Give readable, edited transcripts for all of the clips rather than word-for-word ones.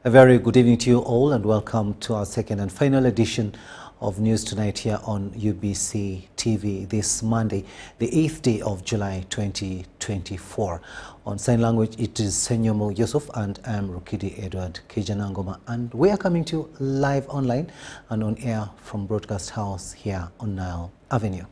A very good evening to you all and welcome to our second and final edition of News Tonight here on UBC TV this Monday, the 8th day of July 2024. On sign language, it is Senyomo Yusuf and I'm Rukidi Edward Kijanangoma, and we are coming to you live online and on air from Broadcast House here on Nile Avenue.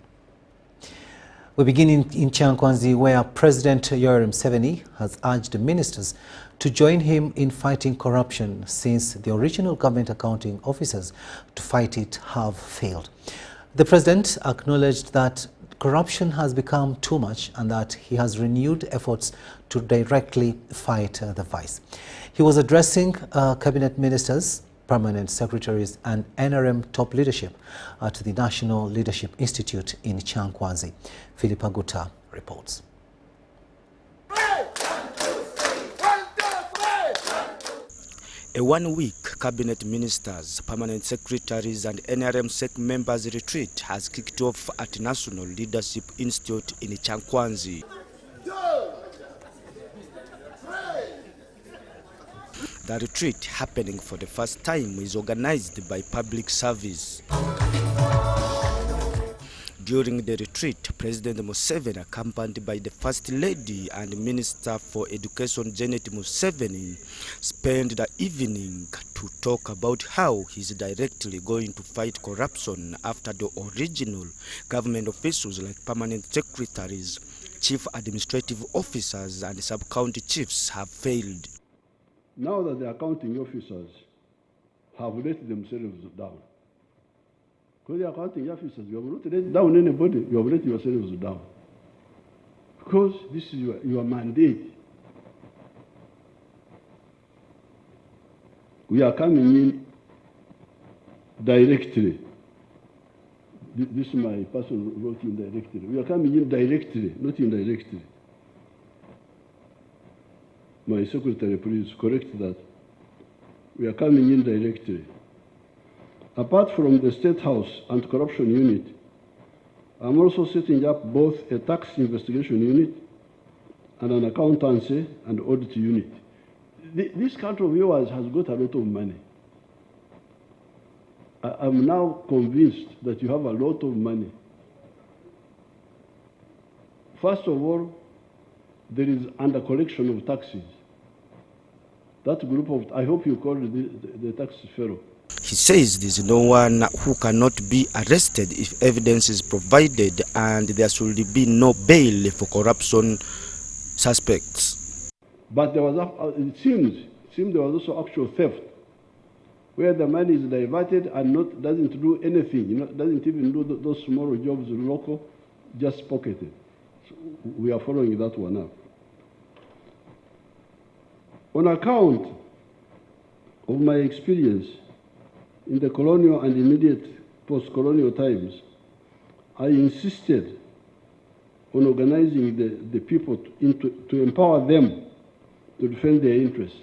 We begin in Kyankwanzi, where President Yoweri Museveni has urged ministers to join him in fighting corruption since the original government accounting officers to fight it have failed. The president acknowledged that corruption has become too much and that he has renewed efforts to directly fight the vice. He was addressing cabinet ministers, permanent secretaries and NRM top leadership at the National Leadership Institute in Kyankwanzi. Philippa Guta reports. A one-week cabinet ministers, permanent secretaries and NRM SEC members retreat has kicked off at National Leadership Institute in Kyankwanzi. The retreat, happening for the first time, is organized by Public Service. During the retreat, President Museveni, accompanied by the First Lady and Minister for Education Janet Museveni, spent the evening to talk about how he is directly going to fight corruption after the original government officials like permanent secretaries, chief administrative officers and sub-county chiefs have failed. Now that the accounting officers have let themselves down, because the accounting officers, you have not let down anybody, you have let yourselves down. Because this is your mandate. We are coming in directly. This is my person who wrote in directly. We are coming in directly, not indirectly. My secretary, please correct that. We are coming in directly. Apart from the State House Anti-Corruption Unit, I'm also setting up both a tax investigation unit and an accountancy and audit unit. This country of yours has got a lot of money. I'm now convinced that you have a lot of money. First of all, there is under collection of taxes. That group of, I hope you call it the tax pharaoh. He says there is no one who cannot be arrested if evidence is provided, and there should be no bail for corruption suspects. But there was, it seems there was also actual theft, where the money is diverted and doesn't do anything, doesn't even do those small jobs local, just pocketed. So we are following that one up. On account of my experience in the colonial and immediate post-colonial times, I insisted on organizing the people to empower them to defend their interests.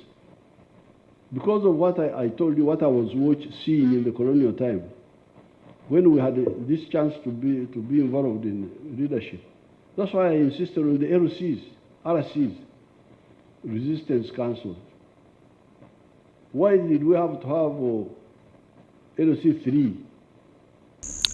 Because of what I told you, what I was seeing in the colonial time, when we had this chance to be involved in leadership, that's why I insisted on the RCs, Resistance Council. Why did we have to have LC 3?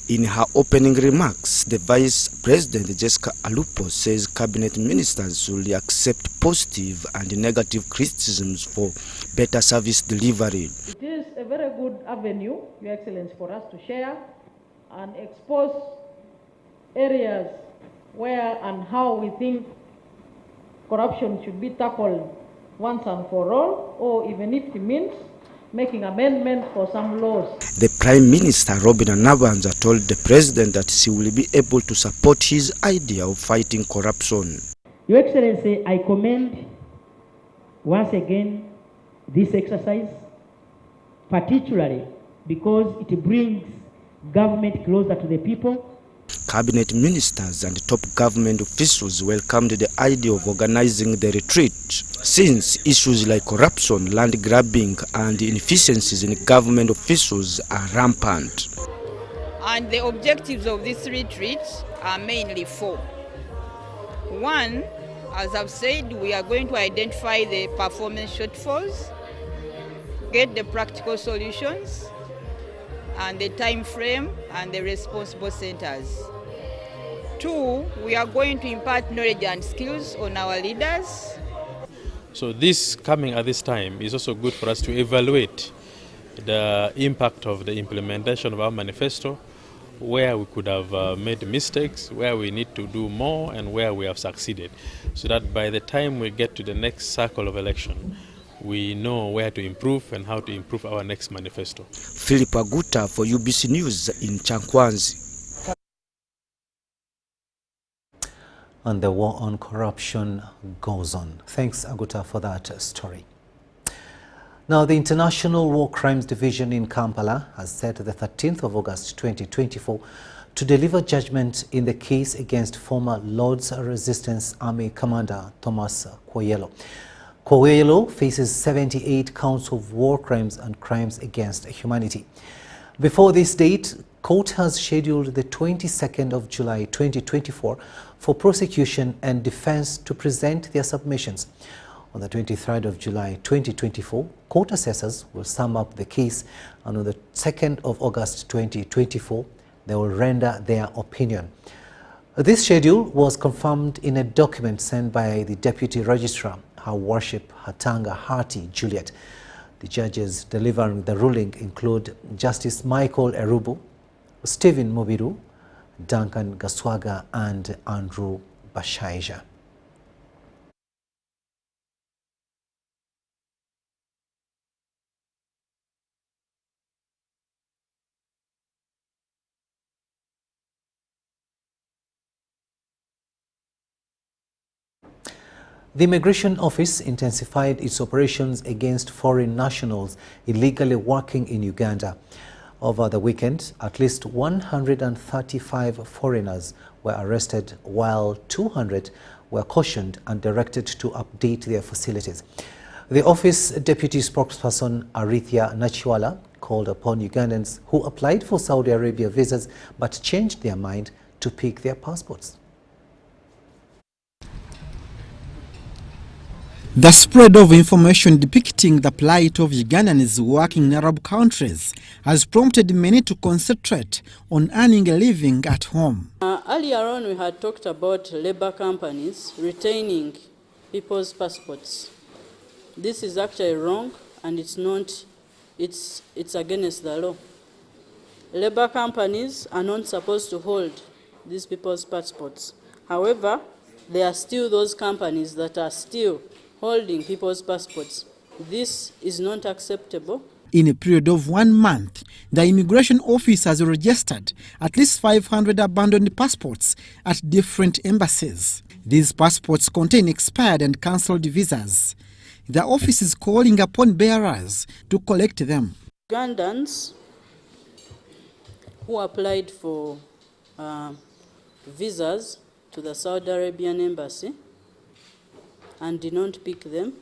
In her opening remarks, the Vice President Jessica Alupo says cabinet ministers should accept positive and negative criticisms for better service delivery. It is a very good avenue, Your Excellency, for us to share and expose areas where and how we think corruption should be tackled once and for all, or even if it means making amendments for some laws. The Prime Minister, Robin Anabanza, told the President that she will be able to support his idea of fighting corruption. Your Excellency, I commend once again this exercise, particularly because it brings government closer to the people. Cabinet ministers and top government officials welcomed the idea of organizing the retreat, since issues like corruption, land grabbing, and inefficiencies in government officials are rampant. And the objectives of this retreat are mainly four. One, as I've said, we are going to identify the performance shortfalls. get the practical solutions and the time frame and the responsible centers. 2, we are going to impart knowledge and skills on our leaders. So this coming at this time is also good for us to evaluate the impact of the implementation of our manifesto, where we could have made mistakes, where we need to do more, and where we have succeeded, so that by the time we get to the next cycle of election, we know where to improve and how to improve our next manifesto. Philip Aguta for UBC News in Chankwanzi. And the war on corruption goes on. Thanks, Aguta, for that story. Now, the International War Crimes Division in Kampala has set the 13th of August 2024 to deliver judgment in the case against former Lord's Resistance Army Commander Thomas Kwoyelo. Kwoyelo faces 78 counts of war crimes and crimes against humanity. Before this date, court has scheduled the 22nd of July 2024 for prosecution and defense to present their submissions. On the 23rd of July 2024, court assessors will sum up the case, and on the 2nd of August 2024, they will render their opinion. This schedule was confirmed in a document sent by the Deputy Registrar, Her Worship Hatanga Hati Juliet. The judges delivering the ruling include Justice Micheal Erubu, Stephen Mubiru, Duncan Gaswaga, and Andrew Bashaija. The Immigration Office intensified its operations against foreign nationals illegally working in Uganda. Over the weekend, at least 135 foreigners were arrested, while 200 were cautioned and directed to update their facilities. The office deputy spokesperson Arithia Nachiwala called upon Ugandans who applied for Saudi Arabia visas but changed their mind to pick their passports. The spread of information depicting the plight of Ugandans working in Arab countries has prompted many to concentrate on earning a living at home. Earlier on, we had talked about labor companies retaining people's passports. This is actually wrong, and it's against the law. Labor companies are not supposed to hold these people's passports. However, there are still those companies that are still holding people's passports. This is not acceptable. In a period of 1 month, the Immigration Office has registered at least 500 abandoned passports at different embassies. These passports contain expired and cancelled visas. The office is calling upon bearers to collect them. Ugandans who applied for visas to the Saudi Arabian embassy and did not pick them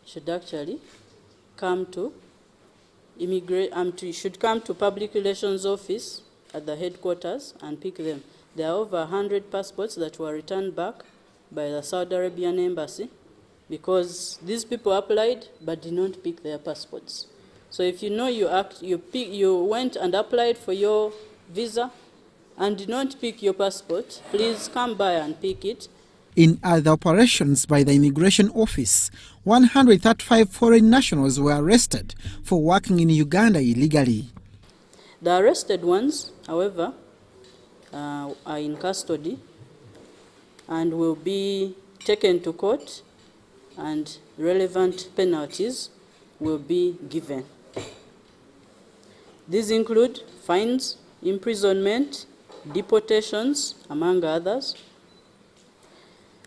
should actually come to Public Relations Office at the headquarters and pick them. There are over 100 passports that were returned back by the Saudi Arabian embassy because these people applied but did not pick their passports. So if you know you went and applied for your visa and did not pick your passport, please come by and pick it. In other operations by the Immigration Office, 135 foreign nationals were arrested for working in Uganda illegally. The arrested ones, however, are in custody and will be taken to court, and relevant penalties will be given. These include fines, imprisonment, deportations, among others.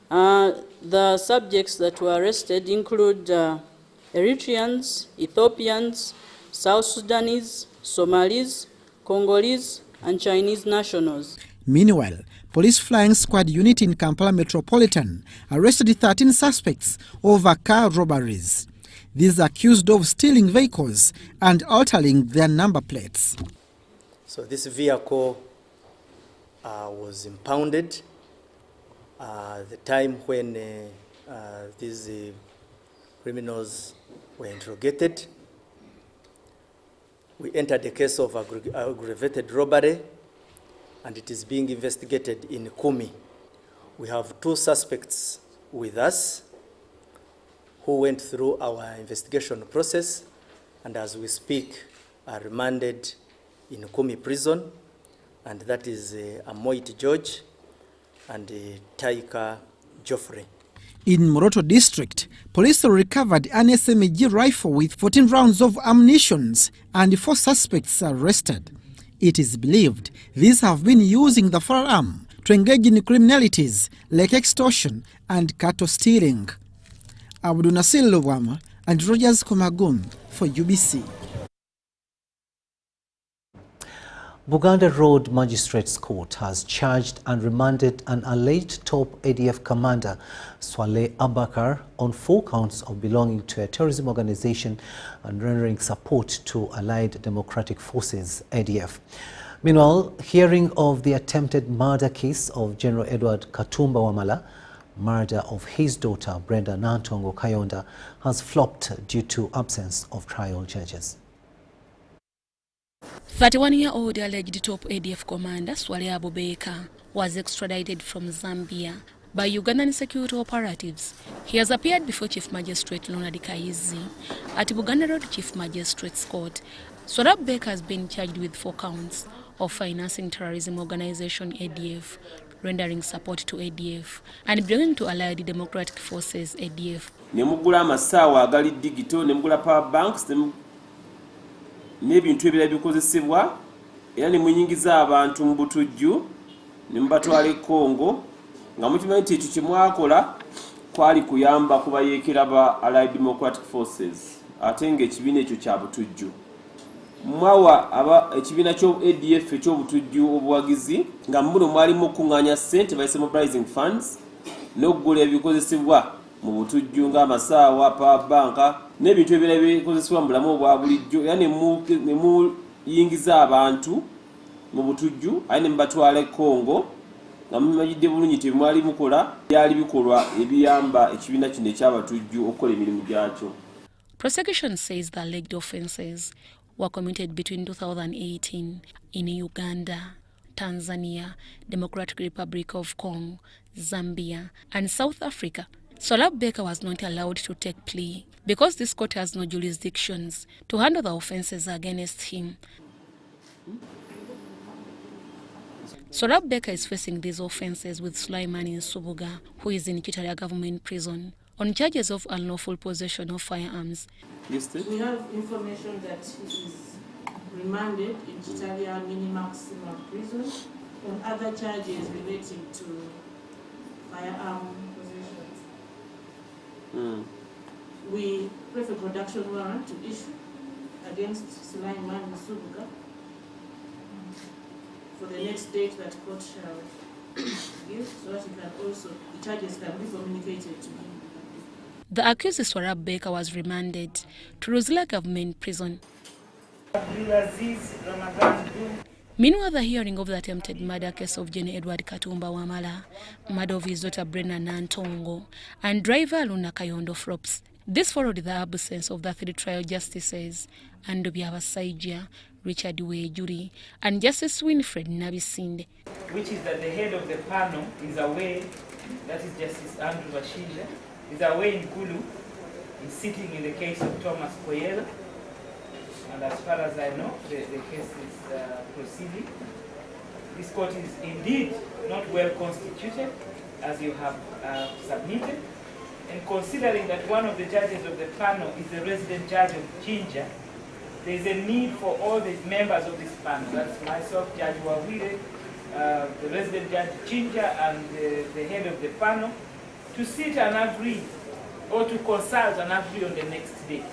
The subjects that were arrested include Eritreans, Ethiopians, South Sudanese, Somalis, Congolese, and Chinese nationals. Meanwhile, Police Flying Squad unit in Kampala Metropolitan arrested 13 suspects over car robberies. These are accused of stealing vehicles and altering their number plates. So this vehicle was impounded the time when these criminals were interrogated, We entered a case of aggravated robbery, and it is being investigated in Kumi. We have 2 suspects with us who went through our investigation process, and as we speak are remanded in Kumi prison, and that is Amoit George and Taika Geoffrey. In Moroto district, police recovered an SMG rifle with 14 rounds of ammunition and 4 suspects arrested. It is believed these have been using the firearm to engage in criminalities like extortion and cattle stealing. Abdul Nasir Lukomwa and Rogers Komagun for UBC. Buganda Road Magistrates Court has charged and remanded an alleged top ADF commander, Swale Abakar, on 4 counts of belonging to a terrorism organization and rendering support to Allied Democratic Forces, ADF. Meanwhile, hearing of the attempted murder case of General Edward Katumba Wamala, murder of his daughter Brenda Nantongo Kayonda, has flopped due to absence of trial judges. 31-year-old alleged top ADF commander Swale Abubakar was extradited from Zambia by Ugandan security operatives. He has appeared before Chief Magistrate Leonard Kaizi at Buganda Road Chief Magistrates Court. Swale Abubakar has been charged with 4 counts of financing terrorism organization ADF, rendering support to ADF, and belonging to Allied Democratic Forces ADF. Nemugula amasawa agali digital, nemugula power banks, n'ebintu ebirala bikozesebwa, era ne muyingiza abantu mu butujju ne mubatwala e Congo, nga mukimanyi nti ekyo kye mwakola kwali kuyamba kubayeekera ba Allied Democratic Forces, ate ng'ekibiina ekyo kya butujju. Mwawa ekibiina kyo ADF eky'obutujju obuwagizi, nga muno mwalimu okuŋŋaanya ssente bayise mobilizing funds, n'okugula ebikozesebwa mu butujju ng'amasaawa, power banka, n'ebintu ebirala bikozesebwa mu bulamu obwa bulijjo, era ne muyingiza abantu mu butujju, ate ne mubatwala e Congo, nga mumanyidde bulungi nti mwali mukola byali bikolwa ebiyamba ekibiina kino eky'abatujju okukola emirimu gyakyo. Prosecution says the alleged offences were committed between 2018 in Uganda, Tanzania, Democratic Republic of Congo, Zambia, and South Africa. Swale Abubakar was not allowed to take plea because this court has no jurisdictions to handle the offences against him. Swale Abubakar is facing these offences with Sulaiman in Subuga, who is in Kitalia government prison, on charges of unlawful possession of firearms. We have information that he is remanded in Kitalia mini-maximum prison on other charges relating to firearm possessions. We pray for production warrant to issue against Sulaiman in Subuga for the next date that court shall give, so that the charges can be communicated to him. The accused Swale Abubakar was remanded to Rosela government prison. Meanwhile, the hearing of the attempted murder case of General Edward Katumba Wamala, murder of his daughter Brenda Nantongo, and driver Luna Kayondo flops. This followed the absence of the 3 trial justices, Andobi Abasaija, Richard Wejuri, and Justice Winfred Nabisinde. Which is that the head of the panel is away, that is Justice Andrew Bashija, is away in Kulu, is sitting in the case of Thomas Koyela, and as far as I know, the case is proceeding. This court is indeed not well constituted, as you have submitted, and considering that one of the judges of the panel is the resident judge of Jinja, there is a need for all the members of this panel, that's myself, Judge Wawire, the resident judge Jinja, and the head of the panel, to sit and agree, or to consult and agree on the next day.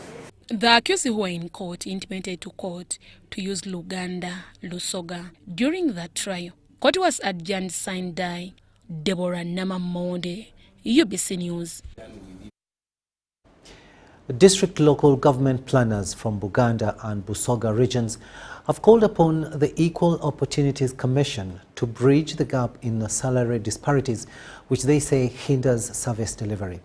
The accused who were in court intimated to court to use Luganda, Lusoga during the trial. Court was adjourned, signed by Deborah Namamonde, UBC News. District local government planners from Buganda and Busoga regions have called upon the Equal Opportunities Commission to bridge the gap in the salary disparities, which they say hinders service delivery.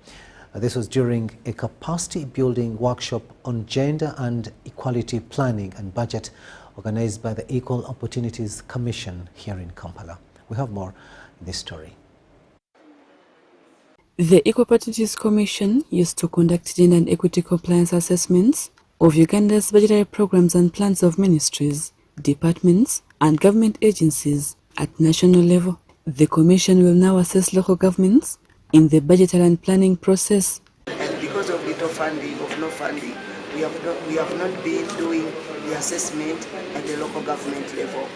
This was during a capacity building workshop on gender and equality planning and budget organized by the Equal Opportunities Commission here in Kampala. We have more in this story. The Equal Opportunities Commission used to conduct gender and equity compliance assessments of Uganda's budgetary programs and plans of ministries, departments and government agencies at national level. The Commission will now assess local governments in the budgetary and planning process. And because of little funding, of no funding, we have not been doing the assessment at the local government level.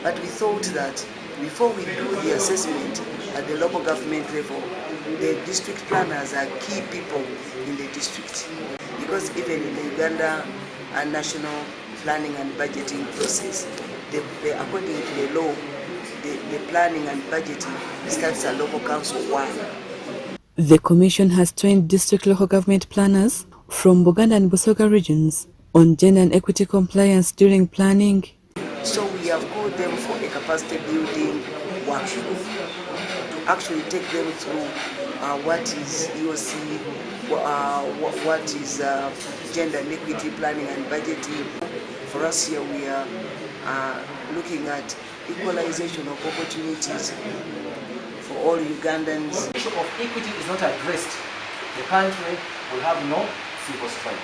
But we thought that before we do the assessment at the local government level, the district planners are key people in the district. Because even in the Uganda and national planning and budgeting process, according to the law, the planning and budgeting starts at local council 1. The Commission has trained district local government planners from Buganda and Busoga regions on gender and equity compliance during planning. So we have called them for a capacity building workshop to actually take them through what is EOC, what is gender and equity planning and budgeting. For us here, we are looking at equalization of opportunities for all Ugandans. The issue of equity is not addressed. The country will have no civil strife.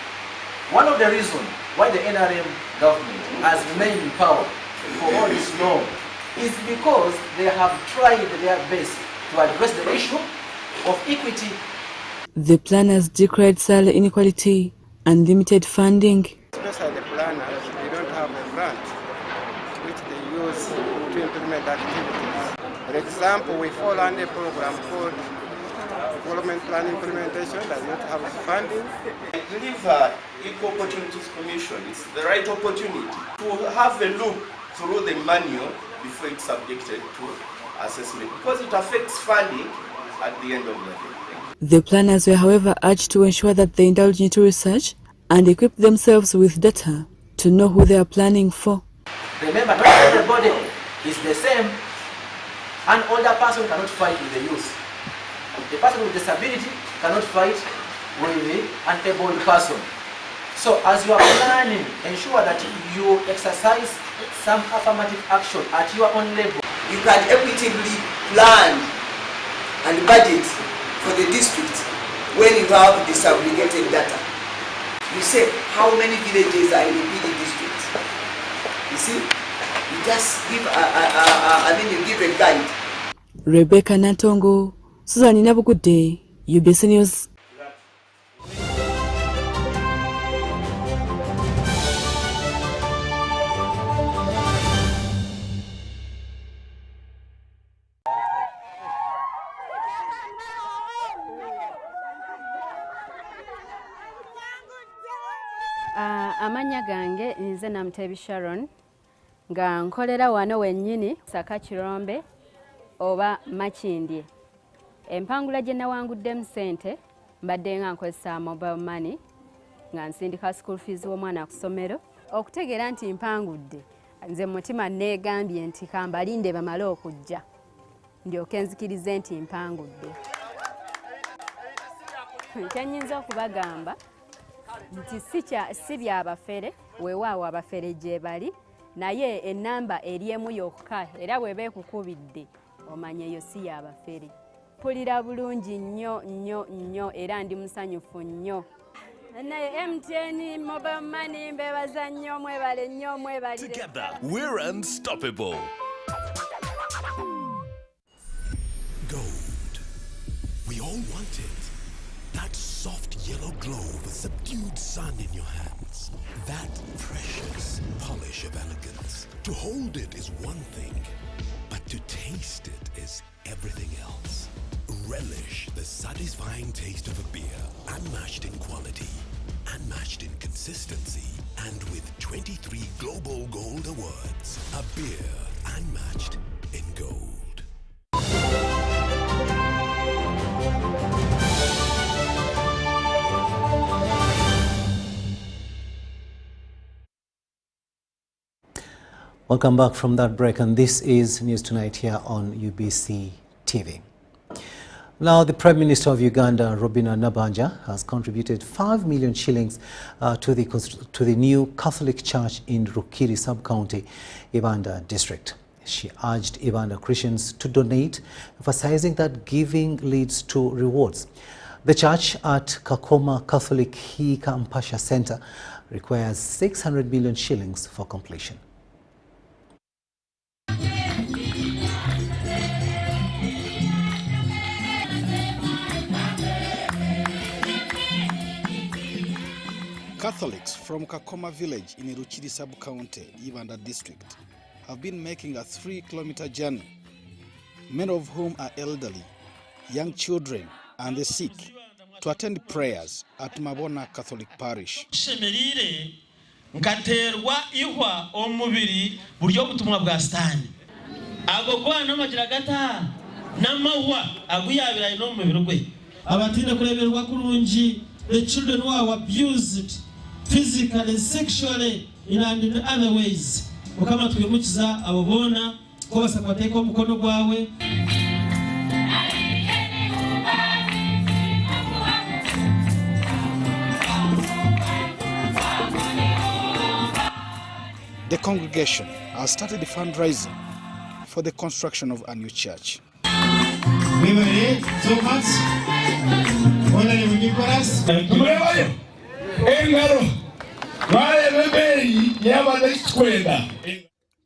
One of the reasons why the NRM government has remained in power for all this long is because they have tried their best to address the issue of equity. The planners decried salary inequality and limited funding. Especially the planners, they don't have a grant which they use to implement activities. For example, we fall under a program called Development Plan Implementation does not have funding. I believe Equal Opportunities Commission is the right opportunity to have a look through the manual before it's subjected to assessment, because it affects funding at the end of the day. The planners were, however, urged to ensure that they indulge into research and equip themselves with data to know who they are planning for. Remember, not everybody is the same. An older person cannot fight with the youth. A person with disability cannot fight with an able person. So as you are planning, ensure that you exercise some affirmative action at your own level. You can equitably plan and budget for the district when you have disaggregated data. You say how many villages are in the PD district. You see, you just give you give a guide. Rebecca Natongo, Susan Inabugude, UBC News. Amanya gange nze Namutebi Sharon nga nkolera wano wennyini Saka Kirombe oba Makindye. Empangula gye nawanguddemu ssente mbadde nga nkozesa mobile money nga nsindika school fees w'omwana ku ssomero. Okutegeera nti mpangudde, nze mutima neegambye nti kambalinde bamale okujja ndyoke nzikirize nti mpangudde. Kyennyinza okubagamba nti si byabafere, weewaawo abafere gye bali, naye ennamba eri emu yokka era bw'eba ekukubidde omanya eyo si yabafere. Mpulira bulungi nnyo nnyo nnyo era ndi musanyufu nnyo. Naye MTN mobile money mbebaza nnyo, mwebale nnyo, mwebalire. Together we're unstoppable. Gold. We all want it. That soft yellow glow of a subdued sun in your hands. That precious polish of elegance. To hold it is one thing, but to taste it is everything else. Relish the satisfying taste of a beer, unmatched in quality, unmatched in consistency, and with 23 Global Gold Awards. A beer unmatched in gold. Welcome back from that break, and this is News Tonight here on UBC TV. Now, the Prime Minister of Uganda, Robina Nabanja, has contributed 5 million shillings to the new Catholic Church in Rukiri Sub-County, Ibanda District. She urged Ibanda Christians to donate, emphasizing that giving leads to rewards. The church at Kakoma Catholic Hika Mpasha Center requires 600 million shillings for completion. Catholics from Kakoma village in Ruchiri sub-county, Ivanda district, have been making a 3-kilometer journey, many of whom are elderly, young children and the sick, to attend prayers at Mabona Catholic Parish. Nkaterwa ihwa omubiri buryo butumwa bwa stani agogwa no magiragata namahwa aguyabira ino mubiri gwe abatinda kureberwa kurungi the children who are abused physically, sexually in other ways ukama tugemukiza abobona ko basakwateka omukono gwawe. The congregation has started fundraising for the construction of a new church.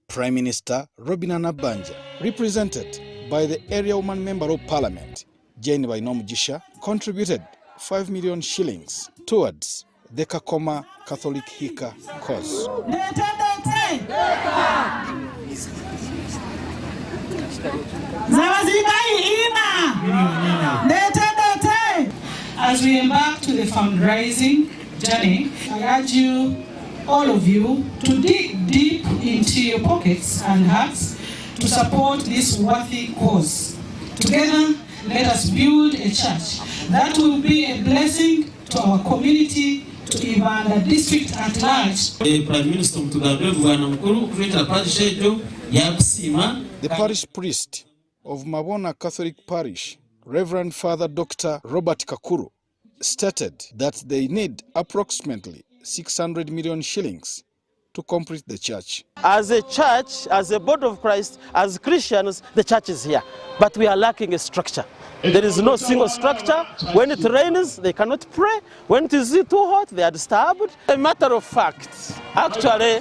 Prime Minister Robina Nabanja, represented by the area woman member of parliament, Jane Bainomujisha, contributed 5 million shillings towards the Kakoma Catholic Hika cause. As we embark to the fundraising journey, I urge you, all of you, to dig deep into your pockets and hearts to support this worthy cause. Together, let us build a church that will be a blessing to our community, to Ivanda district at large. The parish priest of Mabona Catholic Parish, Reverend Father Dr. Robert Kakuru, stated that they need approximately 600 million shillings to complete the church. As a church, as a body of Christ, as Christians, the church is here, but we are lacking a structure. There is no single structure. When it rains, they cannot pray. When it is too hot, they are disturbed. A matter of fact, actually,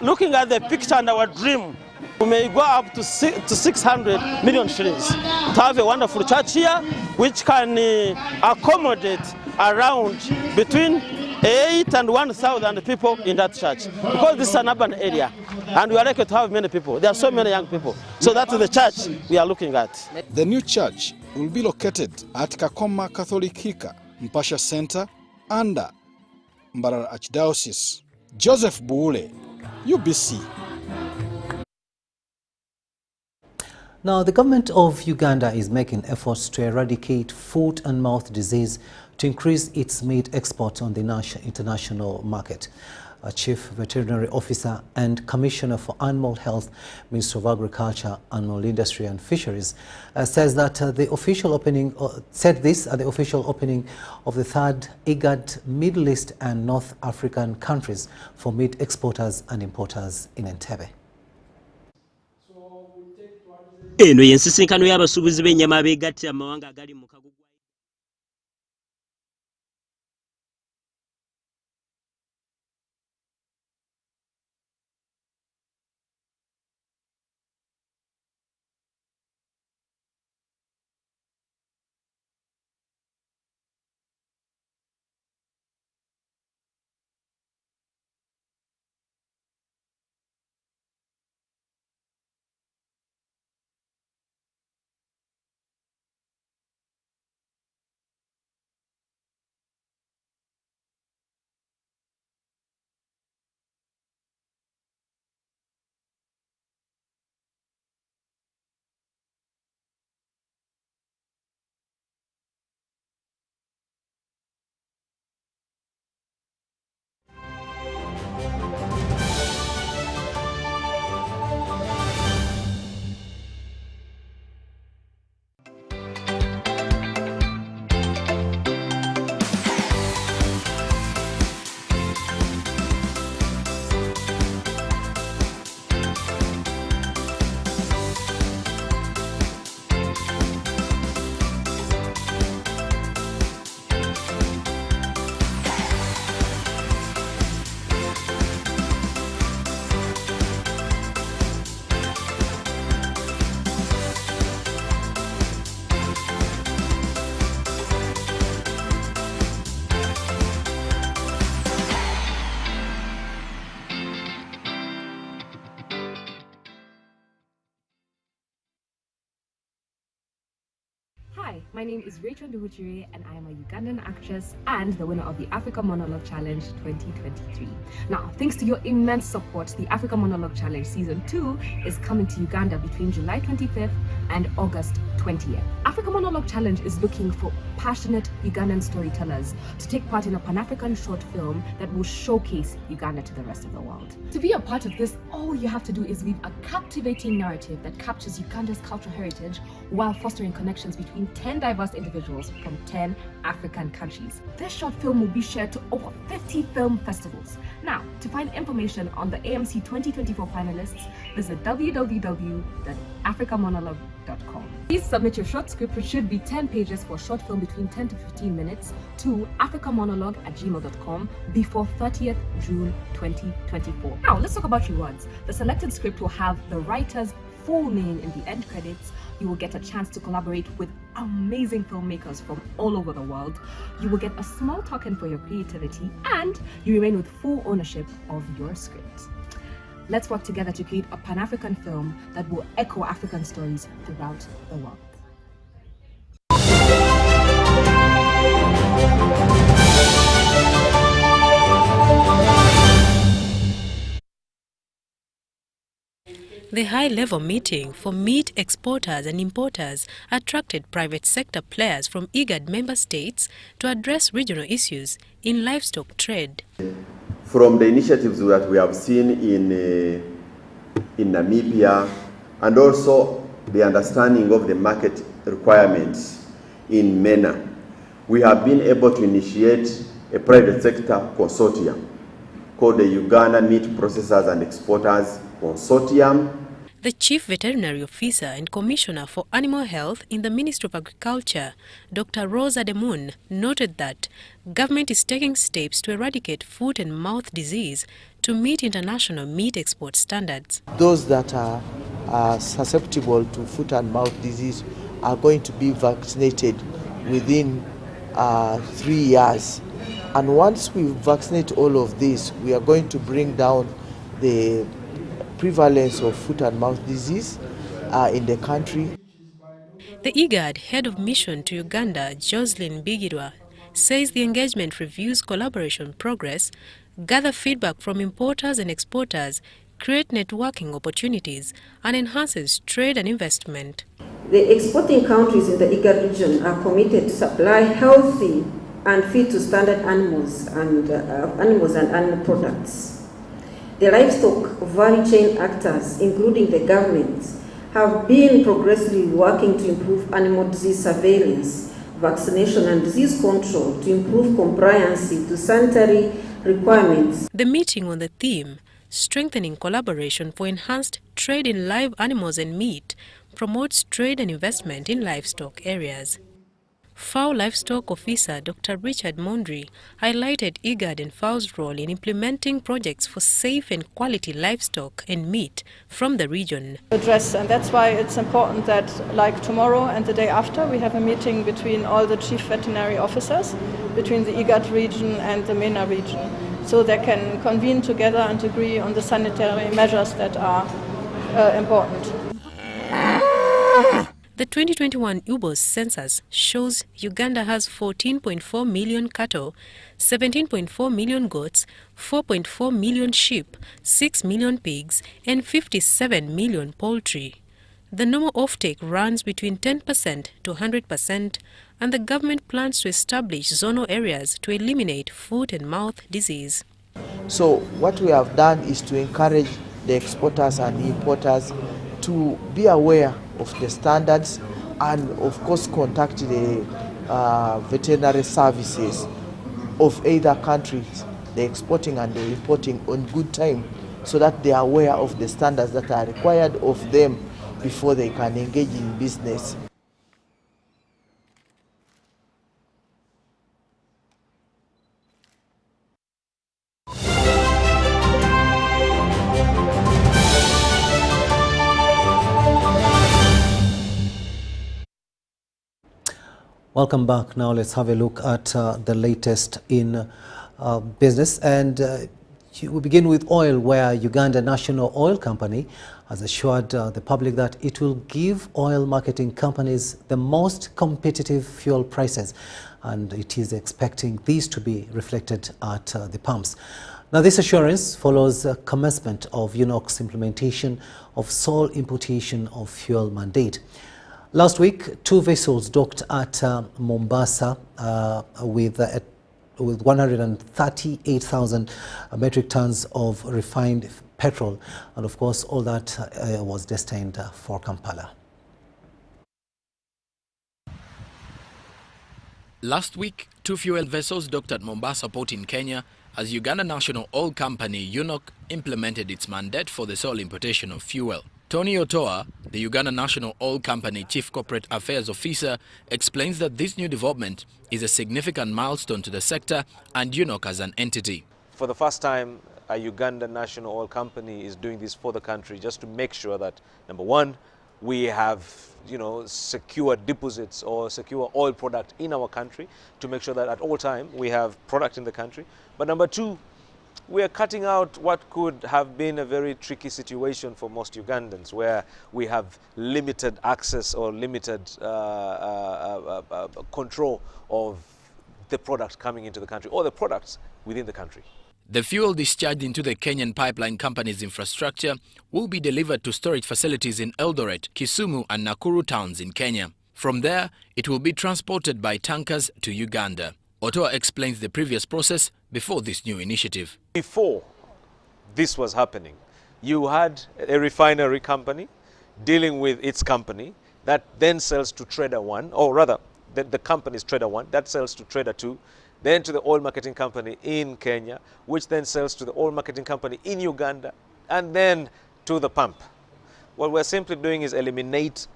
looking at the picture and our dream, we may go up to 600 million shillings to have a wonderful church here, which can accommodate around between 8 and 1,000 people in that church. Because this is an urban area, and we are lucky to have many people. There are so many young people. So that's the church we are looking at. The new church will be located at Kakoma Catholic Hika Mpasha Center under Mbarara Archdiocese. Joseph Buule, UBC. Now, the government of Uganda is making efforts to eradicate foot and mouth disease to increase its meat export on the international market. A chief veterinary officer and commissioner for animal health, Minister of Agriculture, Animal Industry and Fisheries, says that the official opening said this at the official opening of the third IGAD Middle East and North African countries for meat exporters and importers in Entebbe. Eno y'ensisinkano y'abasuubuzi b'ennyama abeegattira amawanga agali mu kagugu Hi, my name is Rachel Nduhujiri and I am a Ugandan actress and the winner of the Africa Monologue Challenge 2023. Now, thanks to your immense support, the Africa Monologue Challenge Season 2 is coming to Uganda between July 25th and August 20th. Africa Monologue Challenge is looking for passionate Ugandan storytellers to take part in a Pan-African short film that will showcase Uganda to the rest of the world. To be a part of this, all you have to do is weave a captivating narrative that captures Uganda's cultural heritage while fostering connections between 10 diverse individuals from 10 African countries. This short film will be shared to over 50 film festivals. Now, to find information on the AMC 2024 finalists, visit www.africamonologue.com. Please submit your short script, which should be 10 pages for a short film between 10 to 15 minutes, to africamonologue@gmail.com before 30th June 2024. Now, let's talk about rewards. The selected script will have the writer's full name in the end credits. You will get a chance to collaborate with amazing filmmakers from all over the world. You will get a small token for your creativity, and you remain with full ownership of your script. Let's work together to create a Pan-African film that will echo African stories throughout the world. The high-level meeting for meat exporters and importers attracted private sector players from IGAD member states to address regional issues in livestock trade. From the initiatives that we have seen in Namibia, and also the understanding of the market requirements in MENA, we have been able to initiate a private sector consortium called the Uganda Meat Processors and Exporters Consortium. The Chief Veterinary Officer and Commissioner for Animal Health in the Ministry of Agriculture, Dr. Rosa Demun, noted that government is taking steps to eradicate foot and mouth disease to meet international meat export standards. Those that are susceptible to foot and mouth disease are going to be vaccinated within 3 years. And once we vaccinate all of this, we are going to bring down the prevalence of foot and mouth disease in the country. The IGAD head of mission to Uganda, Jocelyn Bigirwa, says the engagement reviews collaboration progress, gather feedback from importers and exporters, create networking opportunities, and enhances trade and investment. The exporting countries in the IGAD region are committed to supply healthy and fit to standard animals and animal products. The livestock value chain actors, including the government, have been progressively working to improve animal disease surveillance, vaccination and disease control to improve compliance to sanitary requirements. The meeting on the theme, Strengthening Collaboration for Enhanced Trade in Live Animals and Meat, promotes trade and investment in livestock areas. FAO Livestock Officer Dr. Richard Mondri highlighted IGAD and FAO's role in implementing projects for safe and quality livestock and meat from the region. Address, and that's why it's important that, like tomorrow and the day after, we have a meeting between all the chief veterinary officers, between the IGAD region and the MENA region, so they can convene together and agree on the sanitary measures that are important. The 2021 UBOS census shows Uganda has 14.4 million cattle, 17.4 million goats, 4.4 million sheep, 6 million pigs, and 57 million poultry. The normal offtake runs between 10% to 100%, and the government plans to establish zonal areas to eliminate foot and mouth disease. So what we have done is to encourage the exporters and the importers to be aware of the standards and of course contact the veterinary services of either countries, the exporting and the importing, on good time, so that they are aware of the standards that are required of them before they can engage in business. Welcome back. Now let's have a look at the latest in business. And We begin with oil, where Uganda National Oil Company has assured the public that it will give oil marketing companies the most competitive fuel prices, and it is expecting these to be reflected at the pumps. Now, this assurance follows commencement of UNOC's implementation of sole importation of fuel mandate. Last week, 2 vessels docked at Mombasa with 138,000 metric tons of refined petrol, and of course all that was destined for Kampala. Last week, 2 fuel vessels docked at Mombasa port in Kenya as Uganda National Oil Company UNOC implemented its mandate for the sole importation of fuel. Tony Otoa, the Uganda National Oil Company Chief Corporate Affairs Officer, explains that this new development is a significant milestone to the sector and UNOC as an entity. For the first time, a Uganda National Oil Company is doing this for the country just to make sure that, number one, we have, secure deposits or secure oil product in our country, to make sure that at all time we have product in the country. But number two, we are cutting out what could have been a very tricky situation for most Ugandans, where we have limited access or limited control of the product coming into the country or the products within the country. The fuel discharged into the Kenyan pipeline company's infrastructure will be delivered to storage facilities in Eldoret, Kisumu and Nakuru towns in Kenya. From there, it will be transported by tankers to Uganda. Otoa explains the previous process before this new initiative. Before this was happening, you had a refinery company dealing with its company that then sells to Trader 1, or rather, the company is Trader 1, that sells to Trader 2, then to the oil marketing company in Kenya, which then sells to the oil marketing company in Uganda, and then to the pump. What we're simply doing is eliminate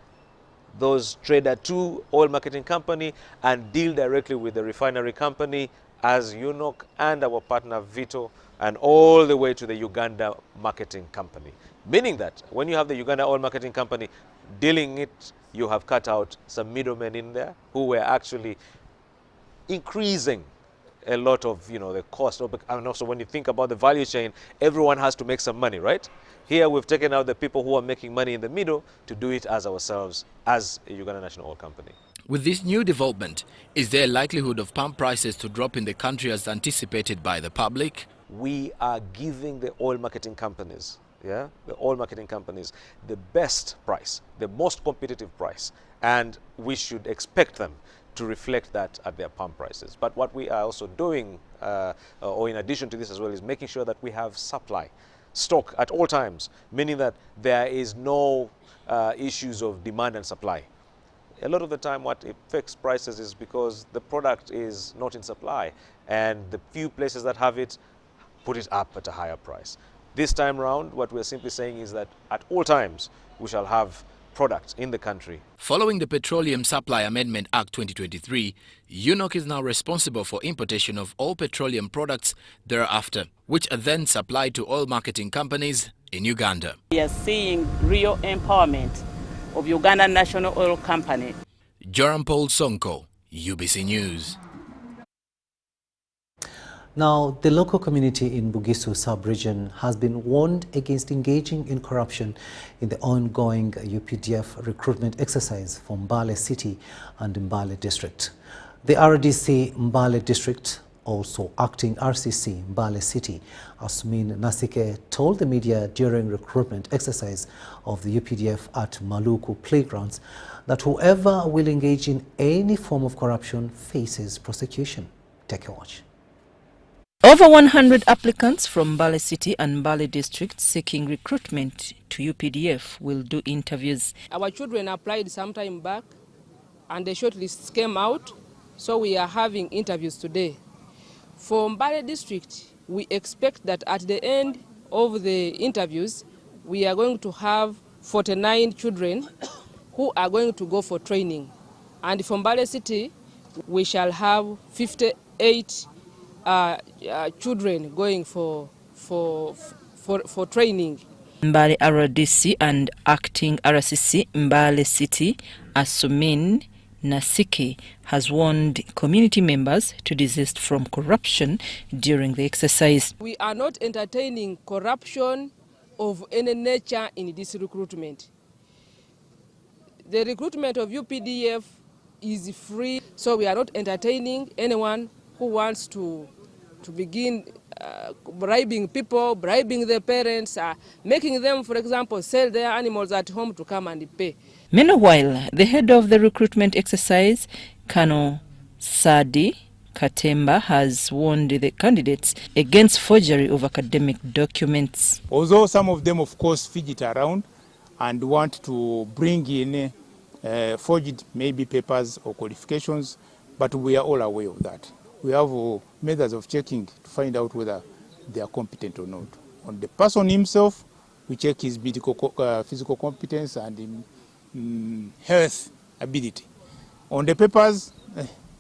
those Trader 2 oil marketing company and deal directly with the refinery company as UNOC and our partner Vito, and all the way to the Uganda marketing company. Meaning that when you have the Uganda oil marketing company dealing it, you have cut out some middlemen in there who were actually increasing a lot of the cost. And also when you think about the value chain, everyone has to make some money, right? Here we've taken out the people who are making money in the middle to do it as ourselves, as a Uganda National Oil Company. With this new development, is there a likelihood of pump prices to drop in the country as anticipated by the public? We are giving the oil marketing companies, the oil marketing companies, the best price, the most competitive price, and we should expect them to reflect that at their pump prices. But what we are also doing, or in addition to this as well, is making sure that we have supply, stock at all times, meaning that there is no issues of demand and supply. A lot of the time what affects prices is because the product is not in supply, and the few places that have it put it up at a higher price. This time round, what we're simply saying is that at all times we shall have products in the country. Following the Petroleum Supply Amendment Act 2023, UNOC is now responsible for importation of all petroleum products thereafter, which are then supplied to oil marketing companies in Uganda. We are seeing real empowerment of Uganda National Oil Company. Joram Paul Sonko, UBC News. Now, the local community in Bugisu sub-region has been warned against engaging in corruption in the ongoing UPDF recruitment exercise for Mbale City and Mbale District. The RDC Mbale District, also acting RCC Mbale City, Asmin Nasike, told the media during recruitment exercise of the UPDF at Maluku Playgrounds that whoever will engage in any form of corruption faces prosecution. Take a watch. Over 100 applicants from Mbale City and Mbale District seeking recruitment to UPDF will do interviews. Our children applied some time back and the shortlists came out, so we are having interviews today. For Mbale District, we expect that at the end of the interviews, we are going to have 49 children who are going to go for training. And for Mbale City, we shall have 58 children going for training. Mbale RDC and acting RCC Mbale City, Asmin Nasiki has warned community members to desist from corruption during the exercise. We are not entertaining corruption of any nature in this recruitment. The recruitment of UPDF is free, so we are not entertaining anyone who wants to begin bribing people, bribing their parents, making them, for example, sell their animals at home to come and pay. Meanwhile, the head of the recruitment exercise, Colonel Sadi Katemba, has warned the candidates against forgery of academic documents. Although some of them, of course, fidget around and want to bring in forged maybe papers or qualifications, but we are all aware of that. We have methods of checking to find out whether they are competent or not. On the person himself, we check his physical competence and health ability. On the papers,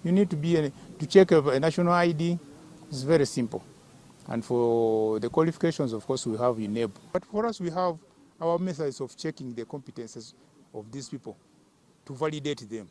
you need to check a national ID. It's very simple. And for the qualifications, of course, we have UNEB. But for us, we have our methods of checking the competences of these people to validate them.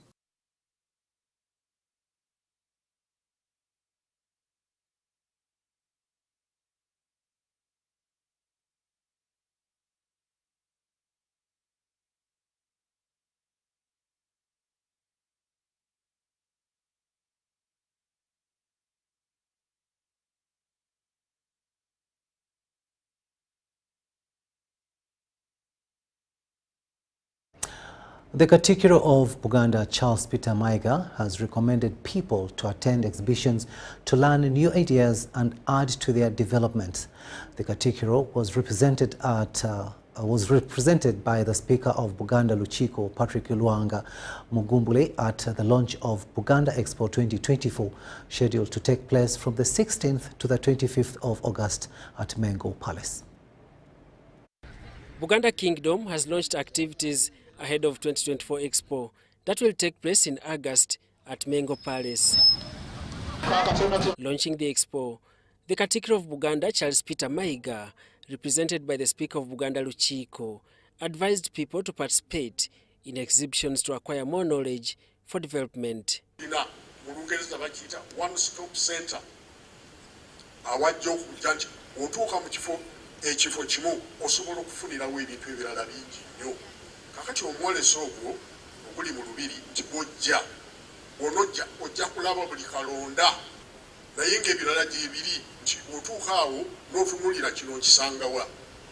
The Katikkiro of Buganda, Charles Peter Mayiga, has recommended people to attend exhibitions to learn new ideas and add to their development. The Katikkiro was represented by the Speaker of Buganda Luchiko, Patrick Luanga Mugumbule, at the launch of Buganda Expo 2024, scheduled to take place from the 16th to the 25th of August at Mengo Palace. Buganda Kingdom has launched activities ahead of 2024 Expo that will take place in August at Mengo Palace. Launching the Expo, the Katikkiro of Buganda, Charles Peter Mayiga, represented by the Speaker of Buganda Luchiko, advised people to participate in exhibitions to acquire more knowledge for development. One-stop center. Kakati omwoleso ogwo oguli mu lubiri nti bw'ojja onojja ojja kulaba buli kalonda naye ng'ebirala gyebiri nti otuuka awo n'otunulira kino kisangawa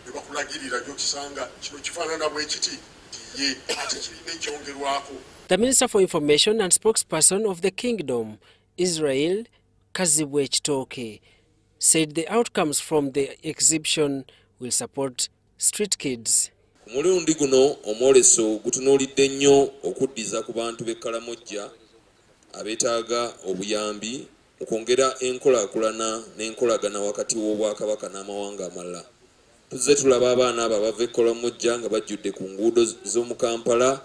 ne bakulagirira gy'okisanga kino kifaanana bwe kiti nti ye ate kirina ekyongerwako. The Minister for Information and spokesperson of the Kingdom, Israel Kazibwe Chitoke, said the outcomes from the exhibition will support street kids. Omulundi guno omwoleso gutunuulidde nnyo okuddiza ku bantu b'Ekkalamojja abeetaaga obuyambi mu kwongera enkulaakulana n'enkolagana wakati w'Obwakabaka n'amawanga amalala. Tuzze tulaba abaana abo abava Ekkalamojja nga bajjudde ku nguudo z'omu Kampala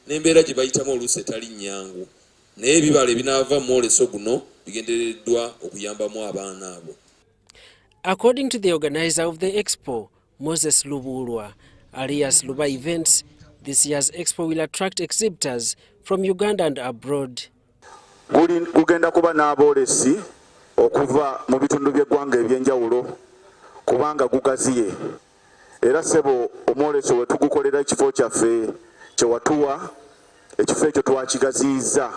n'embeera gye bayitamu oluusi etali nnyangu. Naye ebibala ebinaava mu mwoleso guno bigendereddwa okuyambamu abaana abo. According to the organizer of the Expo, Moses Lubulwa, alias Luba Events, this year's Expo will attract exhibitors from Uganda and abroad. Gugenda kuba n'aboolesi okuva mu bitundu by'eggwanga ebyenjawulo kubanga gugaziye. Era ssebo omwoleso we tugukolera ekifo kyaffe kye watuwa, ekifo ekyo twakigaziyiza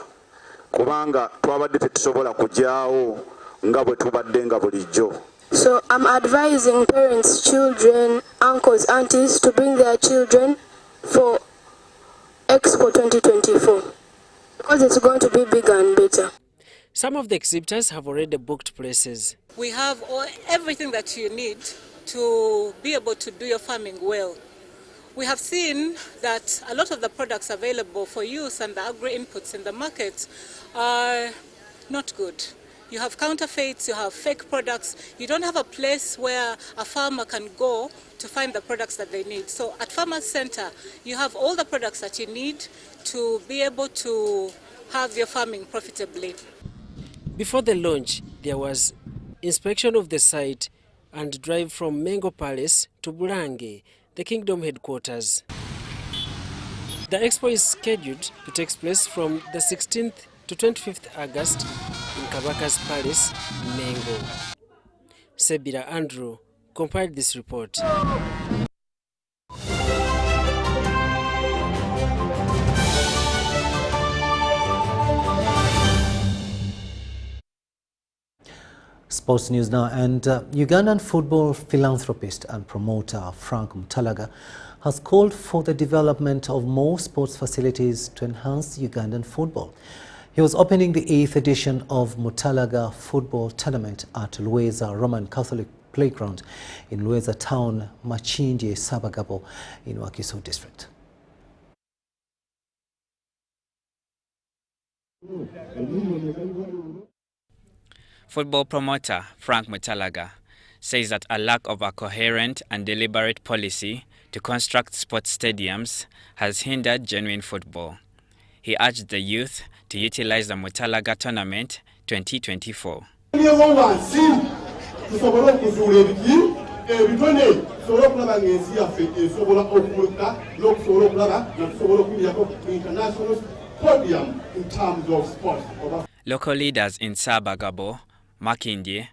kubanga twabadde tetusobola kujjaawo nga bwe tubadde nga bulijjo. So I'm advising parents, children, uncles, aunties to bring their children for Expo 2024 because it's going to be bigger and better. Some of the exhibitors have already booked places. We have everything that you need to be able to do your farming well. We have seen that a lot of the products available for use and the agri-inputs in the market are not good. You have counterfeits, you have fake products. You don't have a place where a farmer can go to find the products that they need. So at Farmers Center, you have all the products that you need to be able to have your farming profitably. Before the launch, there was inspection of the site and drive from Mengo Palace to Bulange, the Kingdom headquarters. The expo is scheduled to take place from the 16th to 25th August in Kabaka's Palace, Mengo. Sebira Andrew compiled this report. Sports news now, and Ugandan football philanthropist and promoter Frank Mutalaga has called for the development of more sports facilities to enhance Ugandan football. He was opening the 8th edition of Mutalaga football tournament at Lueza Roman Catholic Playground in Lueza Town, Machinje, Sabagabo in Wakiso District. Football promoter Frank Mutalaga says that a lack of a coherent and deliberate policy to construct sports stadiums has hindered genuine football. He urged the youth to utilize the Mutalaga Tournament 2024. Local leaders in Sabagabo, Makindye,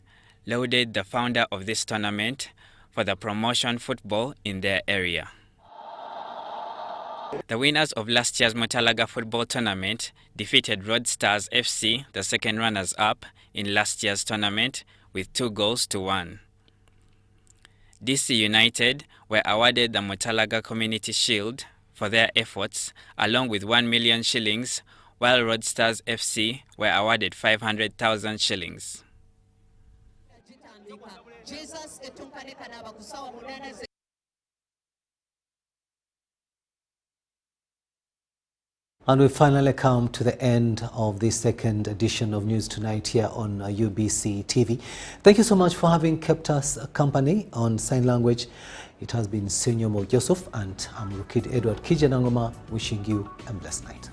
lauded the founder of this tournament for the promotion football in their area. The winners of last year's Mutalaga football tournament defeated Road Stars FC, the second runners-up in last year's tournament, with 2-1. DC United were awarded the Mutalaga Community Shield for their efforts, along with 1 million shillings, while Road Stars FC were awarded 500,000 shillings. And we finally come to the end of the second edition of News Tonight here on UBC TV. Thank you so much for having kept us company on sign language. It has been Senyomo Joseph and I'm Rukid Edward Kijanangoma wishing you a blessed night.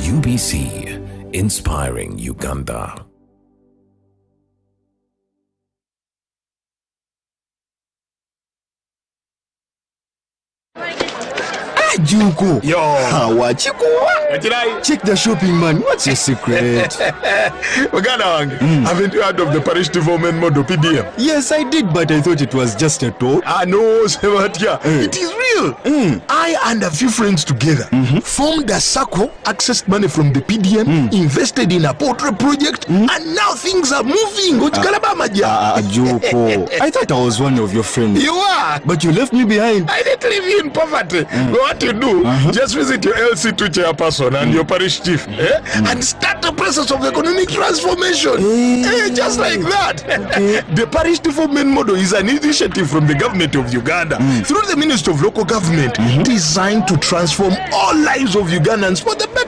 UBC, inspiring Uganda. Juko. Yo. Check the shopping, man. What's your secret? Haven't you heard of the parish development model PDM? Yes, I did, but I thought it was just a talk. No, Sebatia. It is real. I and a few friends together formed a circle, accessed money from the PDM, invested in a poultry project, and now things are moving. Juko. I thought I was one of your friends. You are. But you left me behind. I didn't leave you in poverty. What you do, just visit your LC2 chairperson and your parish chief and start the process of economic transformation. Just like that. The parish development model is an initiative from the government of Uganda through the Ministry of Local Government designed to transform all lives of Ugandans for the better.